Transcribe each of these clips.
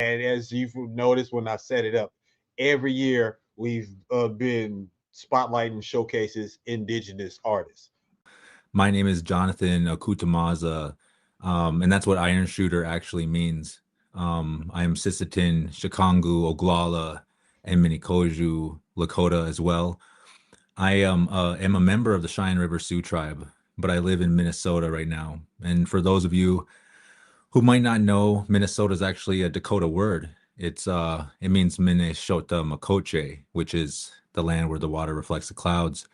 And as you've noticed when I set it up, every year we've been spotlighting showcases indigenous artists. My name is Jonathan Akutamaza, and that's what Iron Shooter actually means. I am Sisitin, Shikangu, Oglala, and Minikoju Lakota as well. I am a member of the Cheyenne River Sioux tribe, but I live in Minnesota right now. And for those of you who might not know, Minnesota is actually a Dakota word. It means Minnesota Makoche, which is the land where the water reflects the clouds.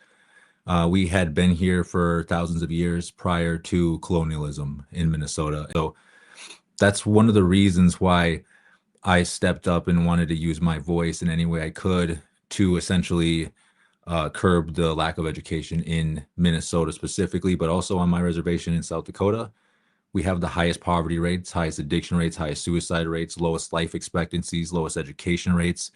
We had been here for thousands of years prior to colonialism in Minnesota. So that's one of the reasons why I stepped up and wanted to use my voice in any way I could to essentially curb the lack of education in Minnesota specifically, but also on my reservation in South Dakota. We have the highest poverty rates, highest addiction rates, highest suicide rates, lowest life expectancies, lowest education rates.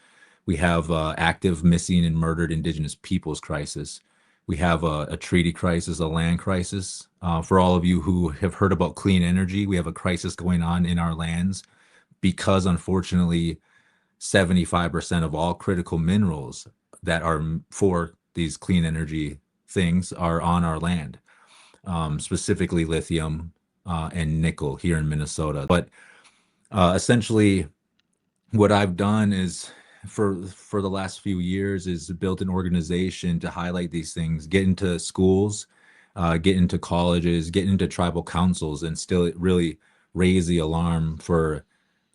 We have active missing and murdered Indigenous peoples crisis. We have a treaty crisis, a land crisis. For all of you who have heard about clean energy, we have a crisis going on in our lands because, unfortunately, 75% of all critical minerals that are for these clean energy things are on our land, specifically lithium and nickel here in Minnesota. But essentially, what I've done is for the last few years is built an organization to highlight these things, get into schools, get into colleges, get into tribal councils, and still really raise the alarm for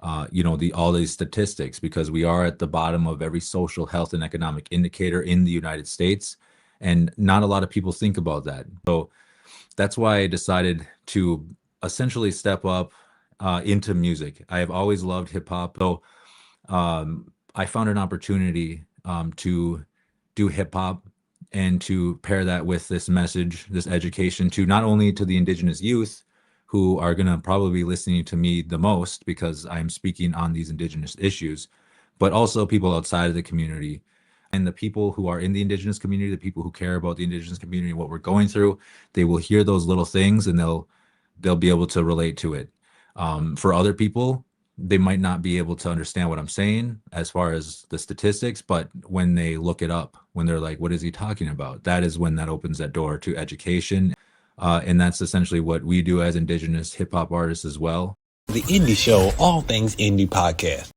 all these statistics, because we are at the bottom of every social, health, and economic indicator in the United States, and not a lot of people think about that. So that's why I decided to essentially step up into music. I have always loved hip hop, though. I found an opportunity to do hip hop and to pair that with this message, this education to not only to the Indigenous youth who are going to probably be listening to me the most because I'm speaking on these Indigenous issues, but also people outside of the community and the people who are in the Indigenous community, the people who care about the Indigenous community and what we're going through. They will hear those little things and they'll be able to relate to it. For other people, they might not be able to understand what I'm saying as far as the statistics, but when they look it up, when they're like, what is he talking about? That is when that opens that door to education. And that's essentially what we do as Indigenous hip hop artists as well. The Indie Show, All Things Indie Podcast.